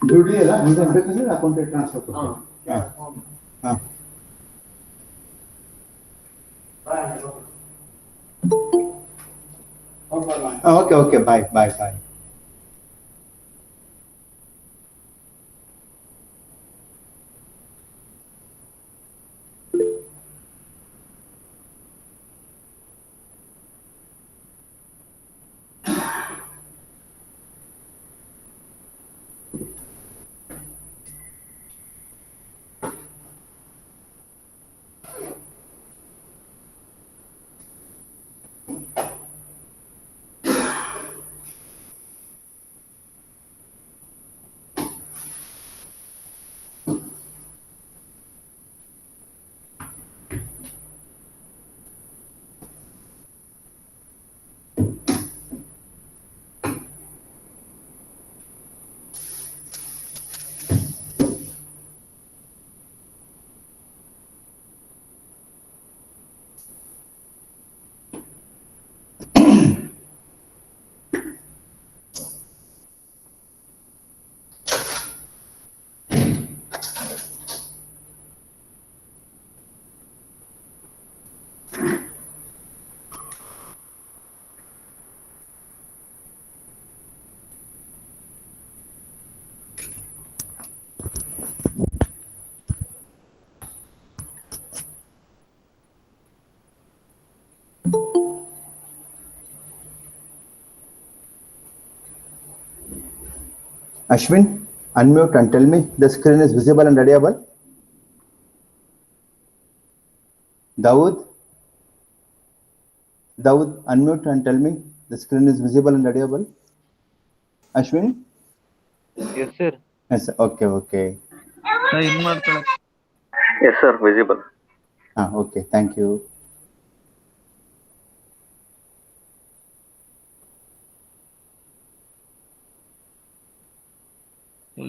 ದುಡ್ಡು ಇಲ್ಲ ನೀವು ಬೇಕಂದ್ರೆ ಅಕೌಂಟಿಗೆ ಟ್ರಾನ್ಸ್ಫರ್ ಕೊಡ್ತೀನಿ. ಹಾಂ okay okay bye bye bye. Ashwin, unmute and tell me the screen is visible and audible. Dawood, unmute and tell me the screen is visible and audible. Ashwin? Yes, sir. Yes, okay, okay. Yes, sir, visible. Okay, thank you.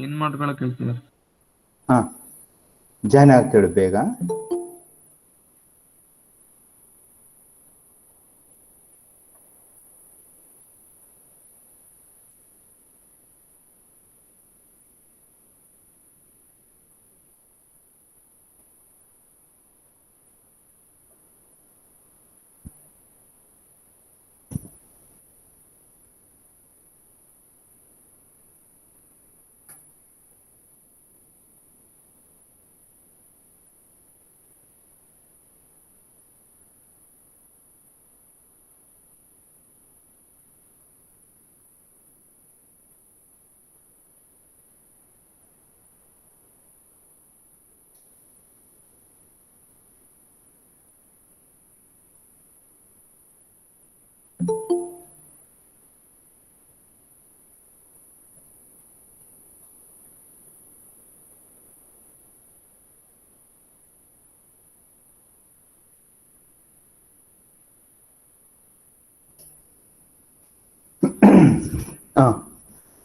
ಏನ್ ಮಾಡ್ಕೊಳಕ್ ಹೇಳ್ತೀರ? Join ಆಗ್ತೇಳಿ ಬೇಗ.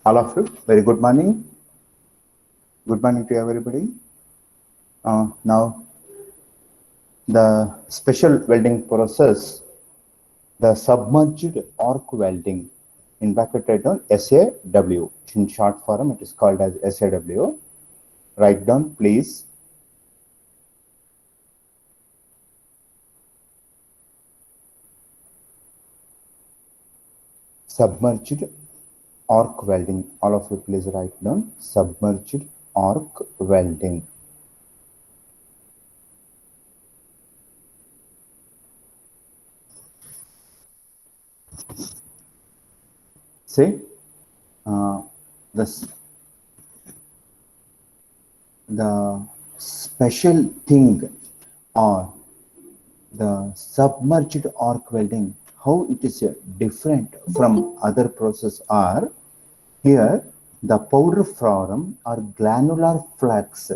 All of you, very good morning. Good morning to everybody. Now, the special welding process, the submerged arc welding, in bracket write down SAW. In short form, it is called as SAW. Write down, please. Submerged arc welding. All of you, please write down submerged arc welding. See, the special thing or the submerged arc welding, how it is different from other process are, here the powder form or granular flux,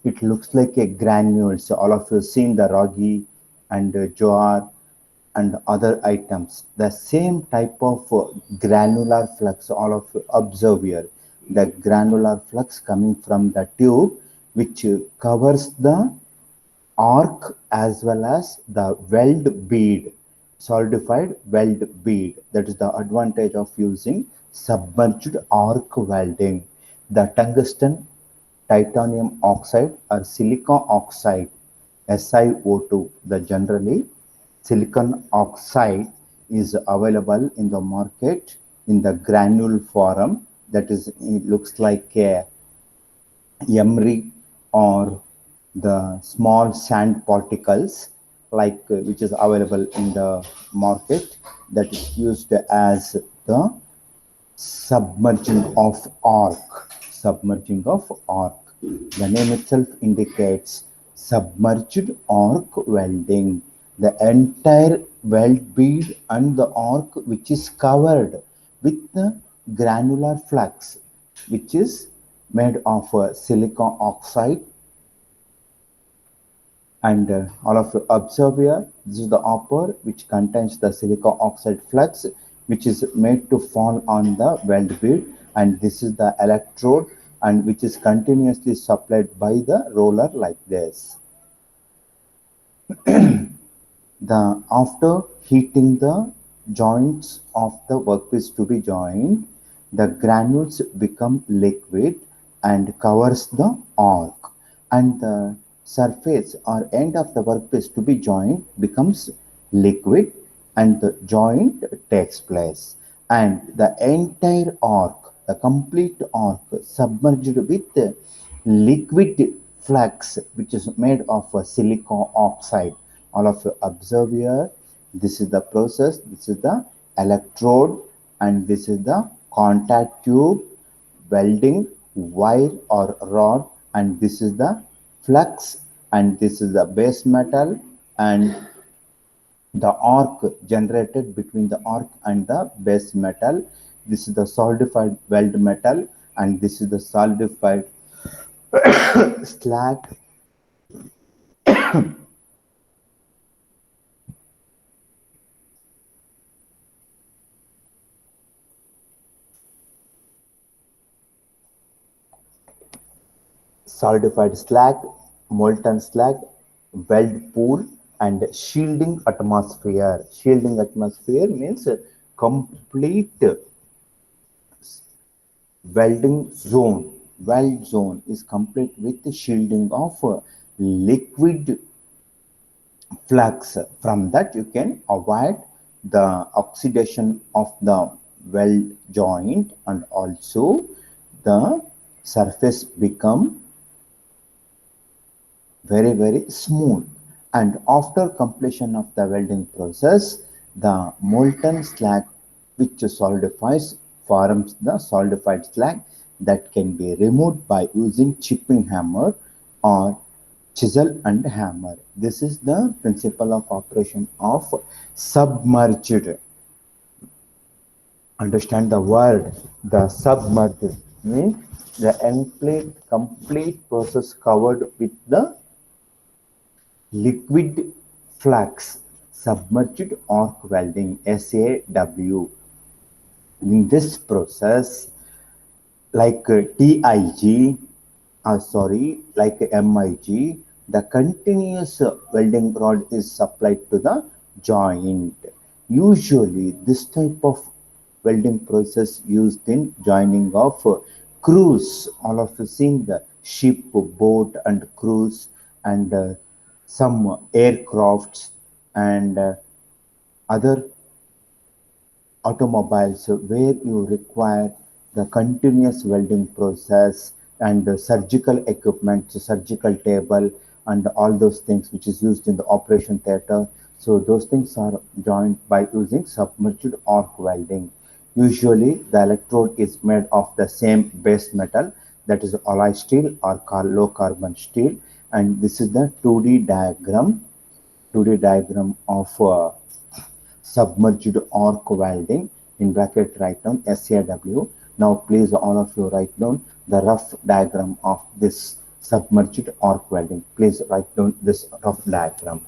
it looks like a granules. All of you seen the ragi and jowar and other items, the same type of granular flux. All of you observe here the granular flux coming from the tube which covers the arc as well as the weld bead, solidified weld bead. That is the advantage of using submerged arc welding. The tungsten, titanium oxide or silicon oxide SiO2. The generally silicon oxide is available in the market in the granule form, that is it looks like a emery or the small sand particles like which is available in the market, that is used as the submerging of arc. Submerging of arc. The name itself indicates submerged arc welding. The entire weld bead and the arc which is covered with the granular flux, which is made of silicon oxide. And all of you observe here, this is the upper which contains the silicon oxide flux which is made to fall on the weld bead, and this is the electrode and which is continuously supplied by the roller like this. The after heating the joints of the workpiece to be joined, the granules become liquid and covers the arc, and the surface or end of the workpiece to be joined becomes liquid, and the joint takes place, and the entire arc, the complete arc submerged with liquid flux which is made of silicon oxide. All of you observe here, this is the process, this is the electrode, and this is the contact tube, welding wire or rod, and this is the flux, and this is the base metal, and the arc generated between the arc and the base metal. This is the solidified weld metal, and this is the solidified slag. Solidified slag, molten slag, weld pool, and shielding atmosphere. Shielding atmosphere means complete welding zone. Weld zone is complete with the shielding of liquid flux. From that you can avoid the oxidation of the weld joint, and also the surface become very smooth. And after completion of the welding process, the molten slag which solidifies forms the solidified slag that can be removed by using chipping hammer or chisel and hammer. This is the principle of operation of submerged. Understand the word, the submerged means the complete process covered with the liquid flux, submerged arc welding SAW. In this process, like TIG, like MIG, the continuous welding rod is supplied to the joint. Usually, this type of welding process used in joining of cruise. All of you seen the ship, boat, and cruise, and some aircrafts and other automobiles where you require the continuous welding process, and surgical equipment, surgical table, and all those things which is used in the operation theater. So those things are joined by using submerged arc welding. Usually the electrode is made of the same base metal, that is alloy steel or low carbon steel, and this is the 2D diagram of submerged arc welding. In bracket write down SAW. Now please all of you write down the rough diagram of this submerged arc welding. Please write down this rough diagram.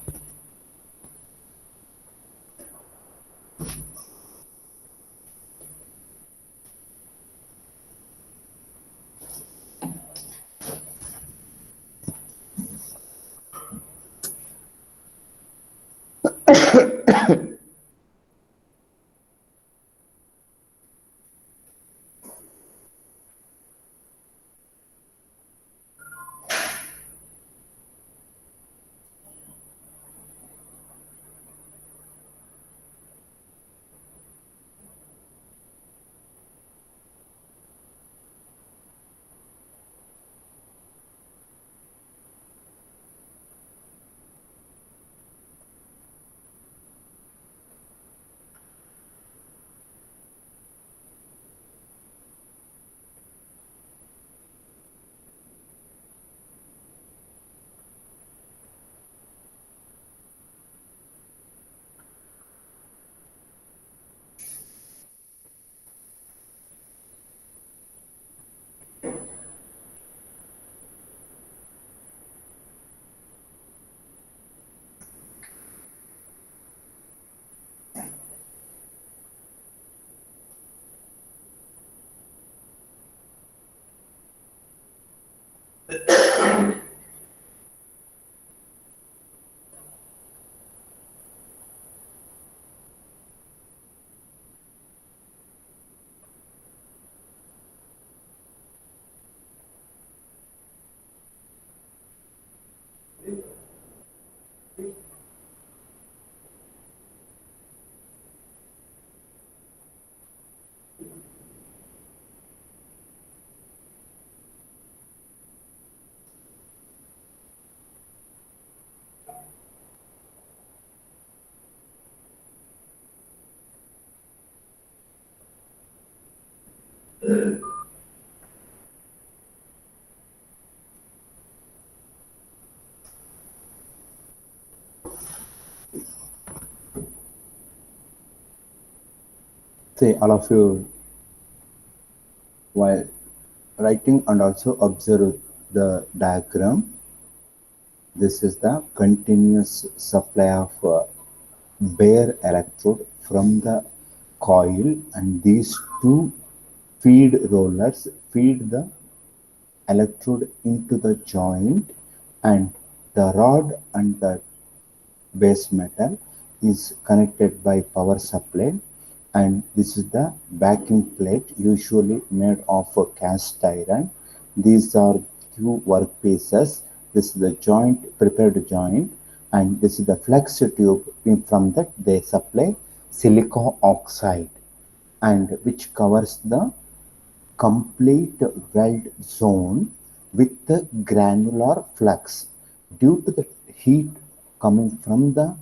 Say all of you while writing and also observe the diagram. This is the continuous supply of bare electrode from the coil, and these two feed rollers feed the electrode into the joint, and the rod and the base metal is connected by power supply, and this is the backing plate usually made of cast iron. These are two workpieces. This is the joint, prepared joint, and this is the flex tube. From that they supply silicon oxide, and which covers the complete weld zone with the granular flux. Due to the heat coming from the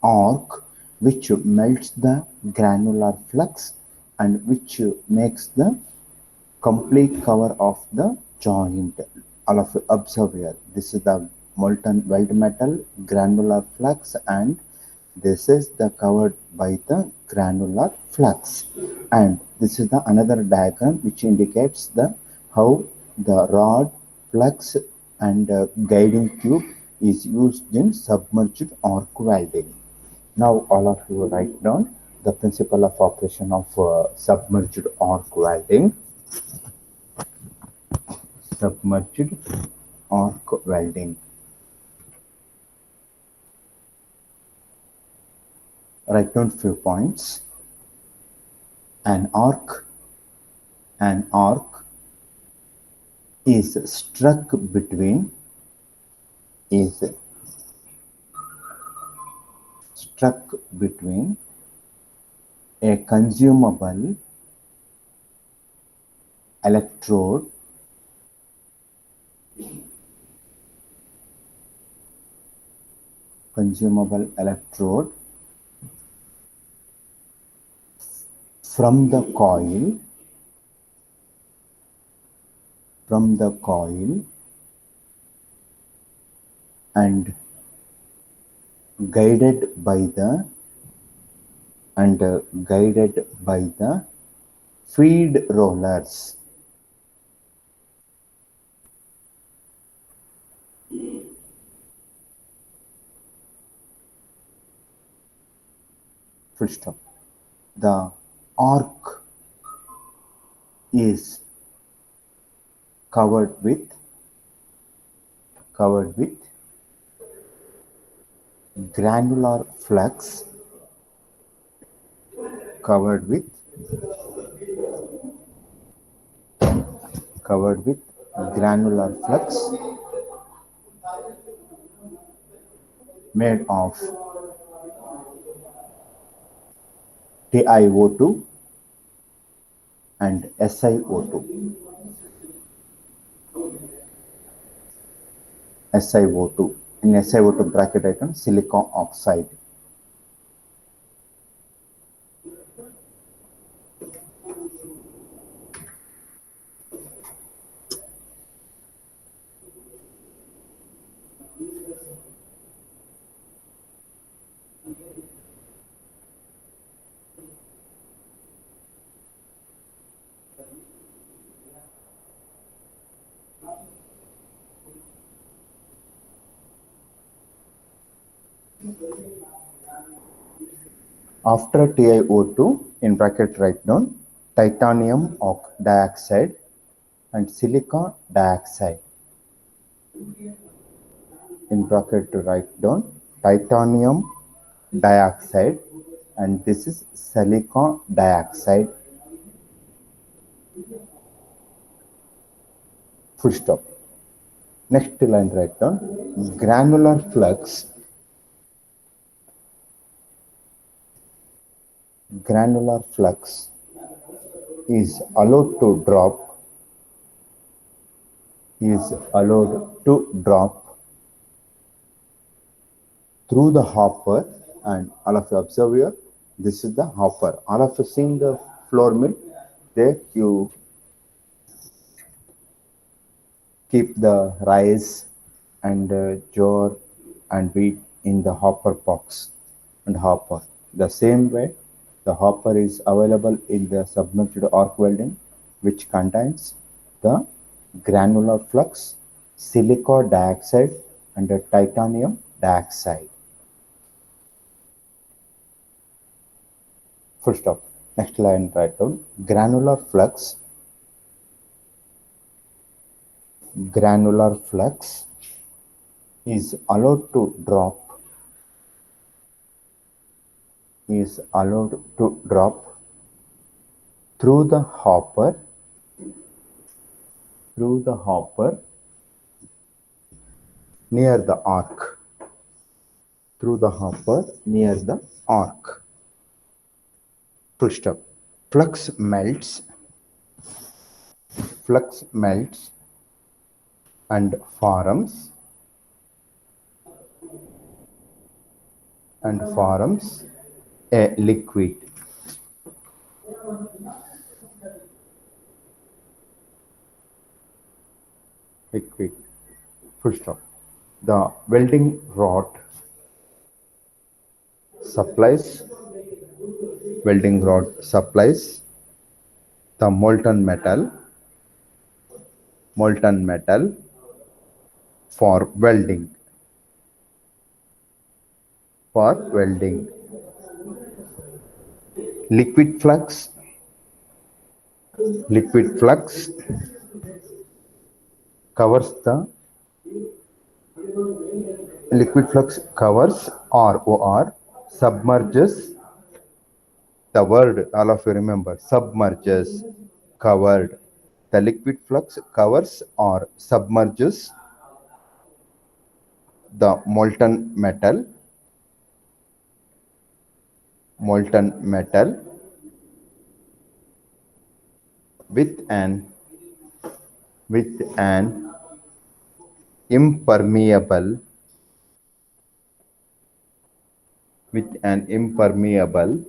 arc, which melts the granular flux and which makes the complete cover of the joint. All of you observe here. This is the molten weld metal, granular flux, and this is the covered by the granular flux. And this is the another diagram which indicates the how the rod, flux, and guiding tube is used in submerged arc welding. Now all of you write down the principle of operation of submerged arc welding. Submerged arc welding. Write down few points. An arc is struck between a consumable electrode from the coil and guided by the feed rollers. Full stop. The arc is covered with granular flux, made of TiO2 and SiO2. In SiO2 bracket item silicon oxide. After TiO2, in bracket write down titanium dioxide and silicon dioxide. In bracket to write down titanium dioxide, and this is silicon dioxide. Full stop. Next line write down granular flux. Granular flux is allowed to drop through the hopper, and all of you observe here. This is the hopper. All of you seen the flour mill. There you keep the rice and jar and wheat in the hopper box and hopper. The same way, the hopper is available in the submerged arc welding, which contains the granular flux, silica dioxide, and the titanium dioxide. Full stop. Next line, write down granular flux. Granular flux is allowed to drop through the hopper near the arc. Through the hopper near the arc. Full stop. Flux melts and forms a liquid. Full stop. The welding rod supplies the molten metal for welding. Liquid flux covers or submerges. The word all of you remember, submerges, covered. The liquid flux covers or submerges the molten metal with an impermeable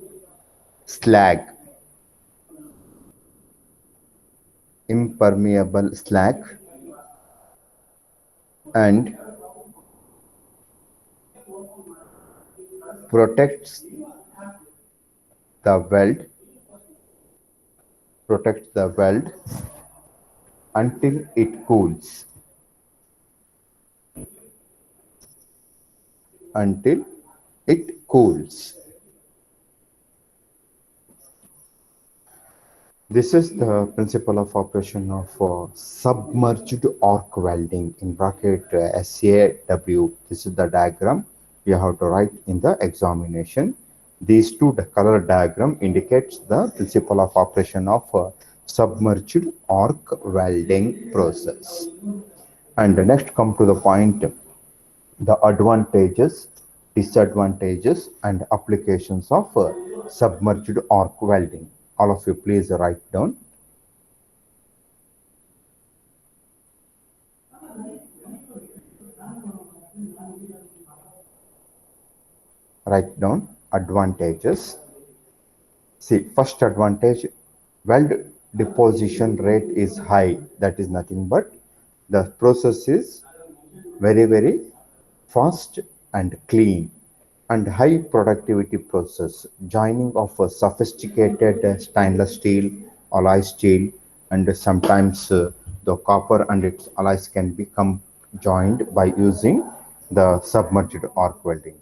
slag. And protects the weld until it cools. This is the principle of operation of submerged arc welding, in bracket SAW. This is the diagram you have to write in the examination. These two color diagram indicates the principle of operation of submerged arc welding process. And next come to the point, the advantages, disadvantages, and applications of submerged arc welding. All of you please write down. Write down advantages. See, first advantage, weld deposition rate is high. That is nothing but the process is very fast and clean, and high productivity process. Joining of a sophisticated stainless steel, alloy steel, and sometimes the copper and its alloys can become joined by using the submerged arc welding.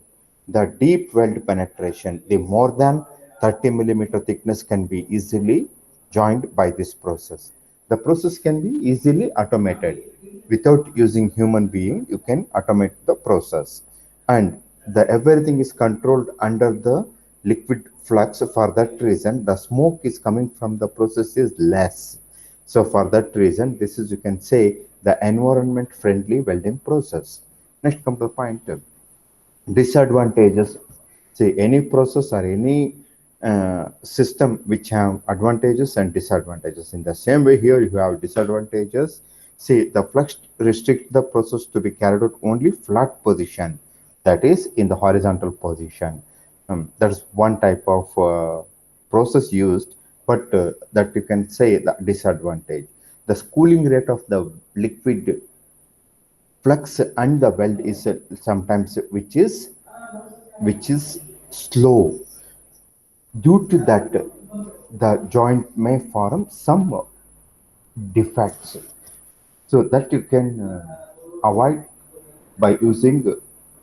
The deep weld penetration, the more than 30 millimeter thickness can be easily joined by this process. The process can be easily automated. Without using human being, you can automate the process. And the everything is controlled under the liquid flux. For that reason, the smoke is coming from the process is less. So for that reason, this is, you can say, the environment friendly welding process. Next come to the point, disadvantages. See, any process or any system which have advantages and disadvantages. In the same way, here you have disadvantages. See, the flux restrict the process to be carried out only flat position, that is in the horizontal position. That's one type of process used. but that you can say the disadvantage. The cooling rate of the liquid flux and the weld is sometimes which is slow. Due to that, the joint may form some defects. So that you can avoid by using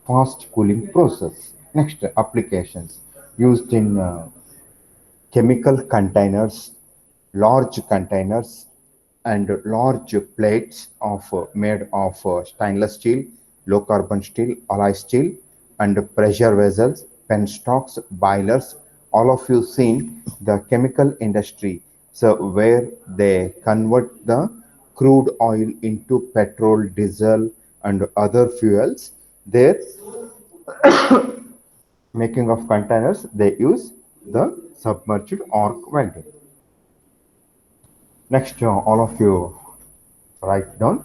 fast cooling process. Next, applications used in chemical containers, large containers, and large plates of made of stainless steel, low carbon steel, alloy steel, and pressure vessels, penstocks, boilers. All of you seen the chemical industry. So where they convert the crude oil into petrol, diesel, and other fuels. There making of containers, they use the submerged arc welding. Next, all of you write down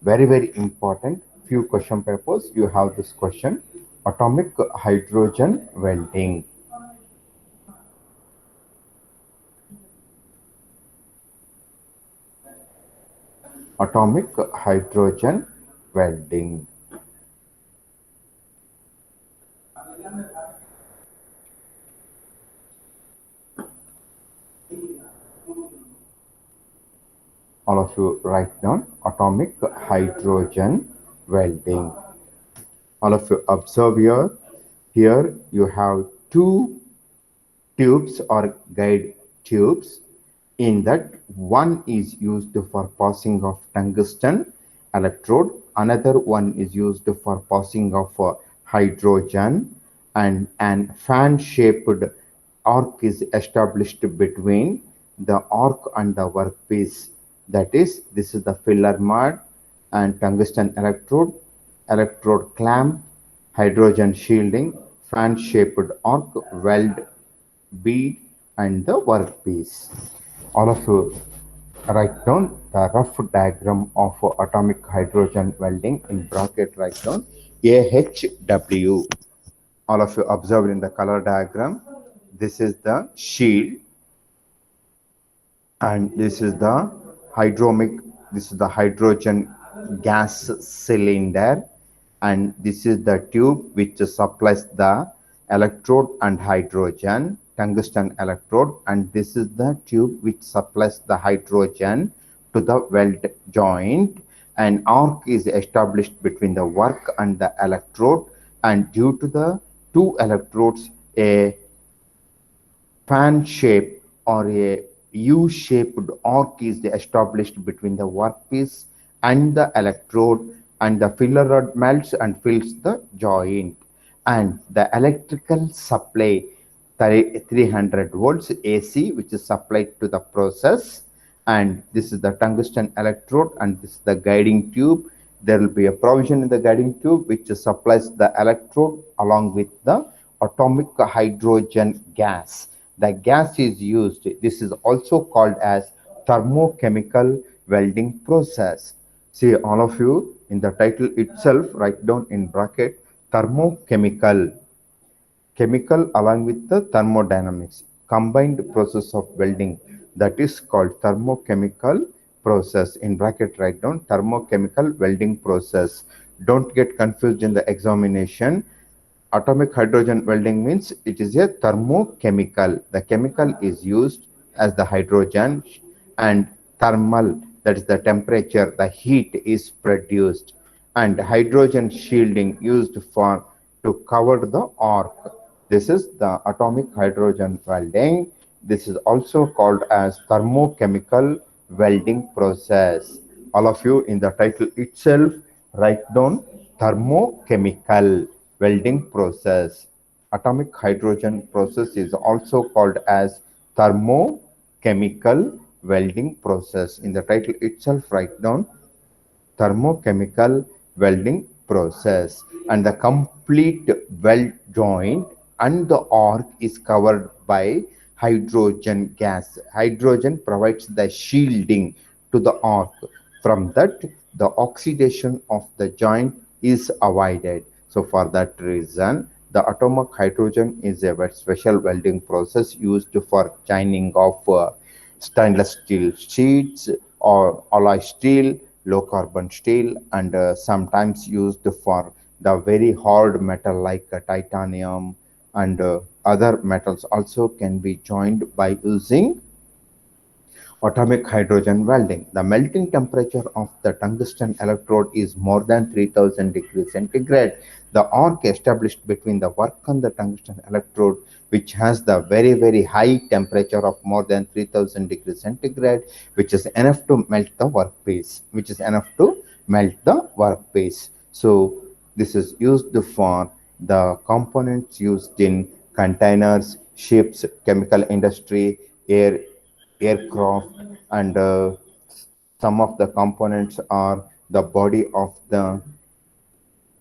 very important few question papers. You have this question: atomic hydrogen welding. Atomic hydrogen welding. All of you write down atomic hydrogen welding. All of you observe here. Here you have two tubes or guide tubes. In that, one is used for passing of tungsten electrode, another one is used for passing of hydrogen, and an fan shaped arc is established between the arc and the workpiece. That is, this is the filler mud and tungsten electrode clamp, hydrogen shielding, fan shaped arc, weld bead, and the workpiece. All of you write down the rough diagram of atomic hydrogen welding. In bracket write down AHW. All of you observed in the color diagram. This is the shield and this is the this is the hydrogen gas cylinder, and this is the tube which supplies the electrode and hydrogen, tungsten electrode, and this is the tube which supplies the hydrogen to the weld joint. An arc is established between the work and the electrode, and due to the two electrodes, a fan shape or a U-shaped arc is established between the workpiece and the electrode, and the filler rod melts and fills the joint. And the electrical supply 300 volts AC, which is supplied to the process. And this is the tungsten electrode, and this is the guiding tube. There will be a provision in the guiding tube which supplies the electrode along with the atomic hydrogen gas. The gas is used. This is also called as thermochemical welding process. See, all of you in the title itself write down in bracket thermochemical. Chemical along with the thermodynamics, combined process of welding, that is called thermochemical process. In bracket write down thermochemical welding process. Don't get confused in the examination. Atomic hydrogen welding means it is a thermochemical. The chemical is used as the hydrogen, and thermal, that is the temperature, the heat is produced, and hydrogen shielding used for to cover the arc. This is the atomic hydrogen welding. This is also called as thermochemical welding process. All of you in the title itself write down thermochemical welding process. Atomic hydrogen process is also called as thermochemical welding process. In the title itself write down thermochemical welding process. And the complete weld joint and the arc is covered by hydrogen gas. Hydrogen provides the shielding to the arc. From that, the oxidation of the joint is avoided. So for that reason, The atomic hydrogen is a special welding process used for joining of stainless steel sheets or alloy steel, low carbon steel, and sometimes used for the very hard metal like titanium and other metals also can be joined by using atomic hydrogen welding. The melting temperature of the tungsten electrode is more than 3000 degrees centigrade. The arc established between the work on the tungsten electrode, which has the very high temperature of more than 3000 degrees centigrade, which is enough to melt the workpiece. So this is used for the components used in containers, ships, chemical industry, aircraft, and some of the components are the body of the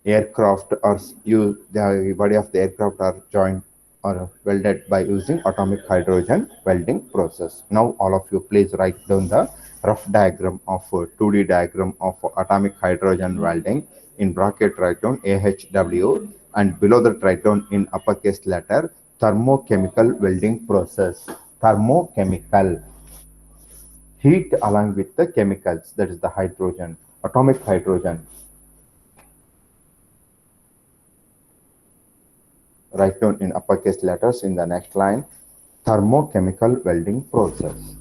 aircraft or the body of the aircraft are joined or welded by using atomic hydrogen welding process. Now all of you please write down the rough diagram of 2D diagram of atomic hydrogen welding. In bracket write down AHW, and below that write down in uppercase letter thermochemical welding process. Thermochemical, heat along with the chemicals, that is the hydrogen, atomic hydrogen. Write down in uppercase letters in the next line, thermochemical welding process.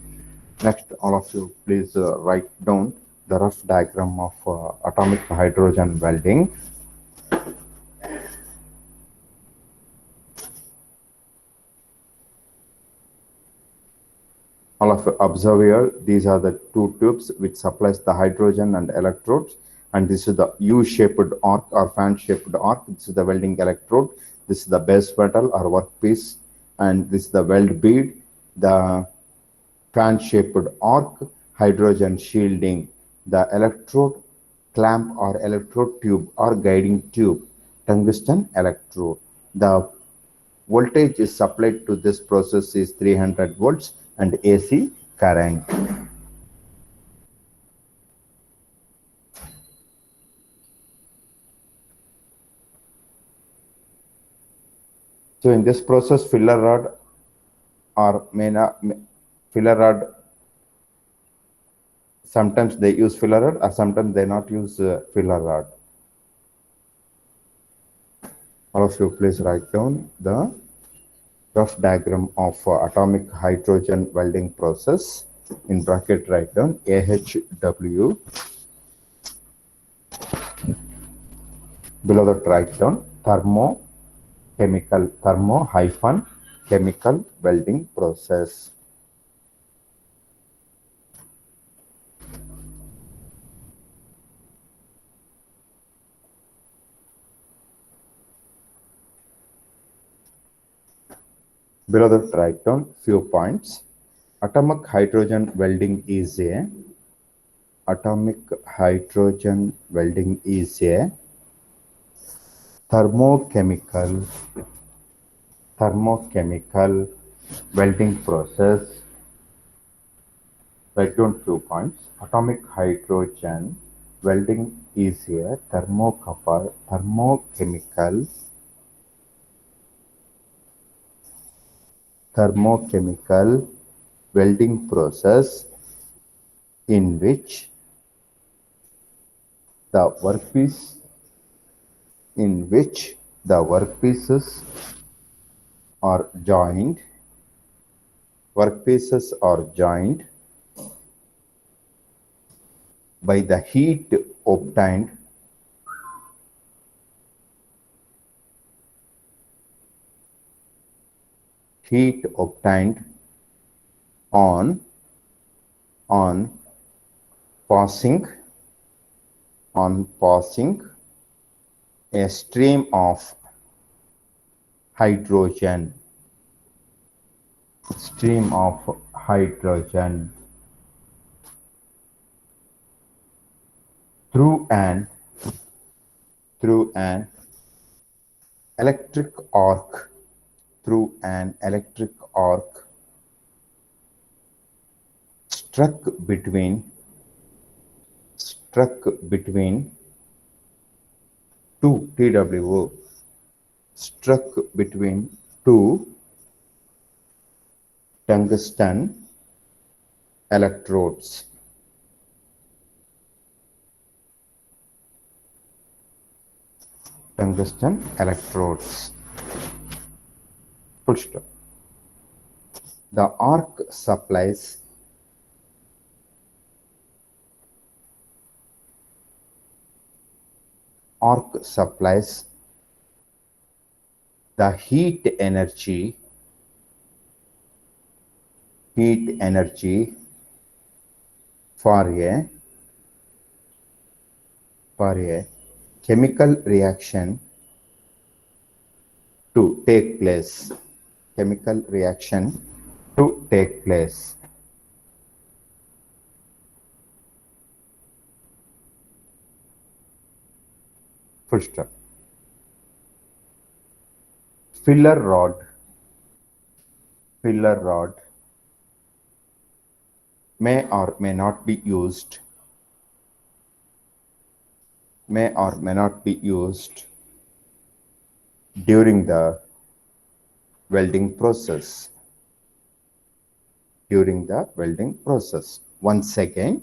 Next, all of you please write down the rough diagram of atomic hydrogen welding. All of you observe here, these are the two tubes which supplies the hydrogen and electrodes, and this is the U-shaped arc or fan-shaped arc. This is the welding electrode. This is the base metal or workpiece, and this is the weld bead, the fan-shaped arc, hydrogen shielding, the electrode clamp or electrode tube or guiding tube, tungsten electrode. The voltage is supplied to this process is 300 volts and AC current. So in this process, filler rod or filler rod, sometimes they use filler rod or sometimes they not use filler rod. All of you please write down the rough diagram of atomic hydrogen welding process. In bracket write down AHW. Below that write down thermo-chemical welding process. Below that write down few points. Atomic hydrogen welding is a thermochemical welding process. Write down few points. Atomic hydrogen welding is a thermochemical welding process in which the workpieces are joined by the heat obtained on passing a stream of hydrogen through an electric arc struck between two TWO struck between two tungsten electrodes. Tungsten electrodes. Full stop. The arc supplies the heat energy for a chemical reaction to take place. Full stop. Filler rod may or may not be used during the welding process. Once again,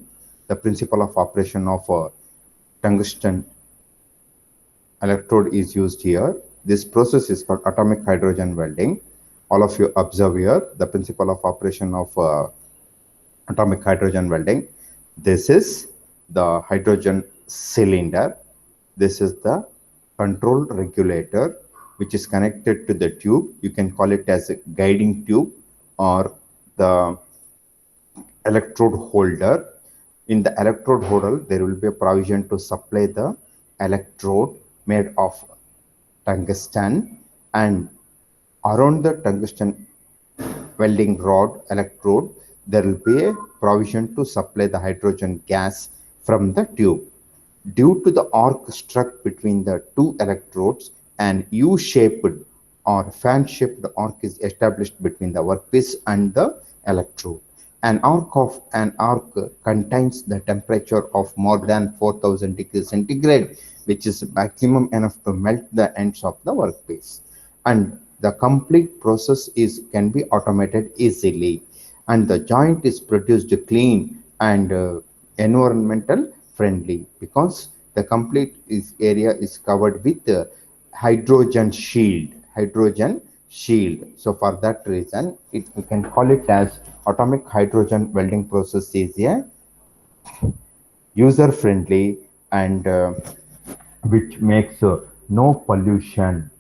the principle of operation of a tungsten electrode is used here. This process is called atomic hydrogen welding. All of you observe here the principle of operation of atomic hydrogen welding. This is the hydrogen cylinder. This is the control regulator which is connected to the tube. You can call it as a guiding tube or the electrode holder. In the electrode holder, there will be a provision to supply the electrode made of tungsten, and around the tungsten welding rod electrode, there will be a provision to supply the hydrogen gas from the tube. Due to the arc struck between the two electrodes, an U-shaped or fan-shaped arc is established between the workpiece and the electrode. An arc contains the temperature of more than 4000 degrees centigrade, which is maximum enough to melt the ends of the workpiece. And the complete process can be automated easily. And the joint is produced clean and environmental friendly because the complete area is covered with hydrogen shield. So for that reason, we can call it as atomic hydrogen welding process is a user friendly and which makes no pollution.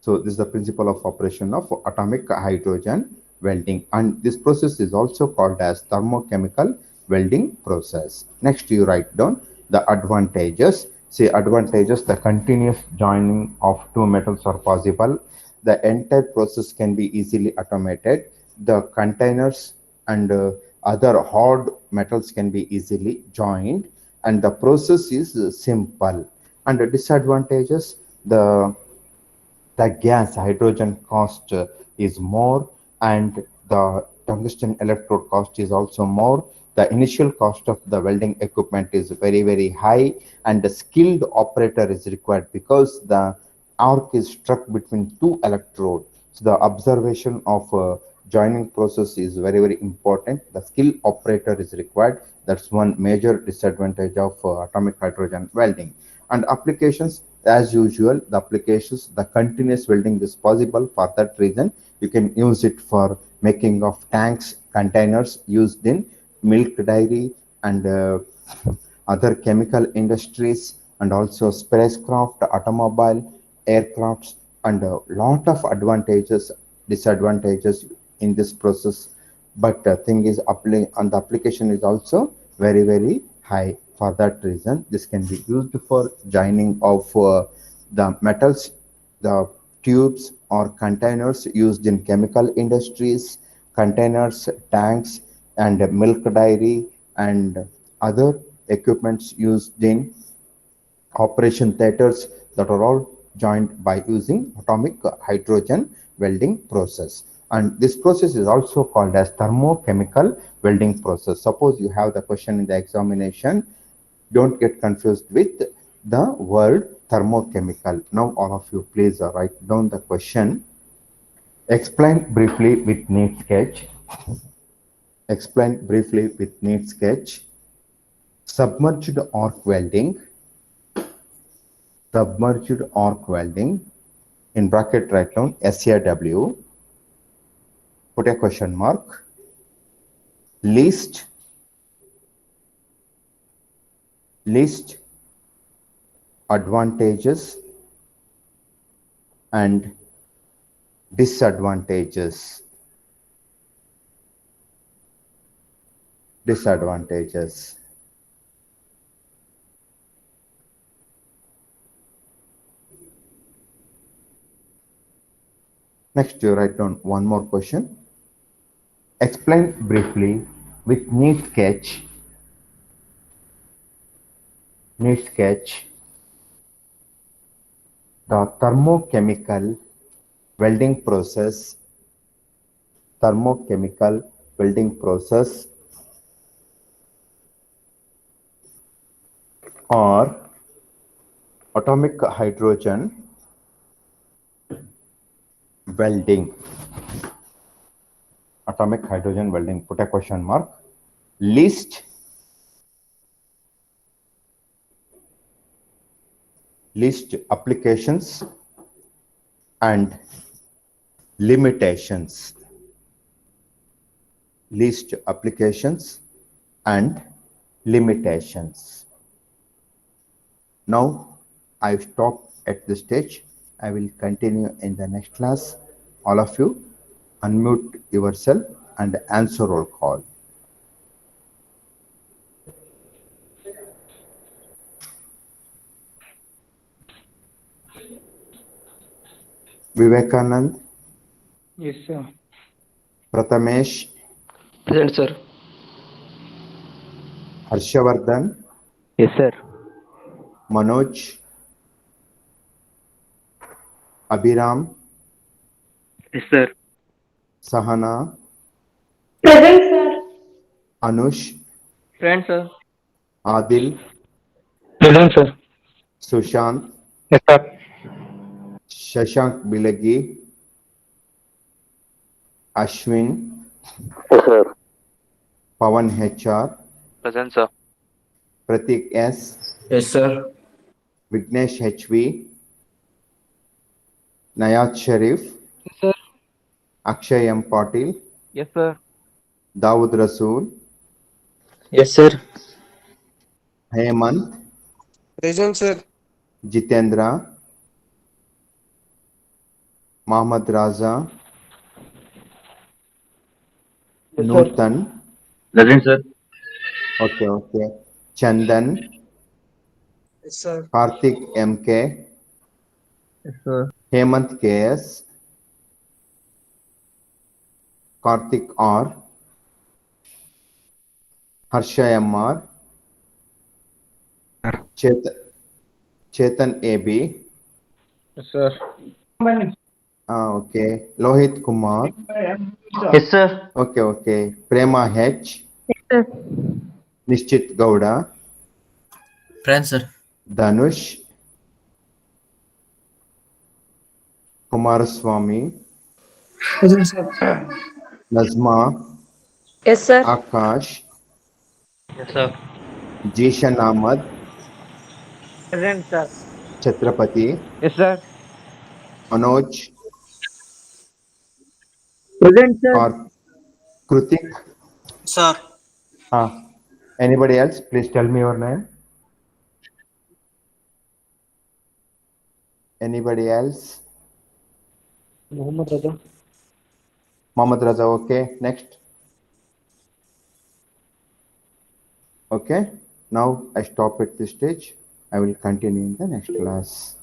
So this is the principle of operation of atomic hydrogen welding, and this process is also called as thermochemical welding process. Next, you write down the advantages. See, advantages: the continuous joining of two metals are possible. The entire process can be easily automated. The containers and other hard metals can be easily joined, and the process is simple. And the disadvantages: the gas hydrogen cost is more, and the tungsten electrode cost is also more. The initial cost of the welding equipment is very high, and the skilled operator is required because the arc is struck between two electrodes. So the observation of joining process is very important. The skilled operator is required. That's one major disadvantage of atomic hydrogen welding. And applications, as usual, the continuous welding is possible. For that reason, you can use it for making of tanks, containers used in milk dairy and other chemical industries, and also spacecraft, automobile, aircrafts, and a lot of disadvantages in this process. But the thing is, the application is also very high. For that reason, this can be used for joining of the metals, the tubes or containers used in chemical industries, containers, tanks, and milk dairy, and other equipments used in operation theaters, that are all joined by using atomic hydrogen welding process. And this process is also called as thermochemical welding process. Suppose you have the question in the examination, don't get confused with the word thermochemical. Now all of you please write down the question. Explain briefly with neat sketch. Explain briefly with neat sketch. Submerged arc welding. Submerged arc welding. In bracket write down SAW. Put a question mark. Least advantages and disadvantages. Next, you write down one more question. Explain briefly with neat sketch. The thermochemical welding process. Or atomic hydrogen welding. Put a question mark. Least applications and limitations. Now I stop at this stage. I will continue in the next class. All of you unmute yourself and answer roll call. Vivekanand, Yes, sir. Prathamesh, Present, sir. Harshavardhan, Yes, sir. Manoj, Abhiram, Yes, sir. Sahana, Present, sir. Anush, Present, sir. Adil, Present, sir. Sushant, Yes, sir. Shashank Bilagi, Ashwin, Yes, sir. Pawan HR, Present, sir. Pratik S, Yes, sir. Vignesh HV, Nayat Sharif, Yes, sir. Akshay M. Patil, Yes, sir. Dawood Rasool, Yes, sir. Hemant, Present, sir. Jitendra, Mohammad Raza, Yes, sir. Nutan, Present, sir. okay, Chandan, Yes, sir. Karthik MK, Yes, sir. Hemant KS, Karthik R, Harsha MR, Chetan AB, Yes, sir. okay, Lohit Kumar, Yes, sir. okay, Prema H, Yes, sir. Nishchit Gowda, Present, sir. Dhanush, Kumaraswamy, Present, sir. Nazma, Yes, sir. Akash, Yes, sir. Jishan Ahmad, Present, sir. Chhatrapati, Yes, sir. Manoj, Present, sir. or Krutik. Sir. Anybody else? Please tell me your name. Anybody else? Muhammad Raja. Mohammad Raza, okay. Next. Okay. Now I stop at this stage. I will continue in the next class.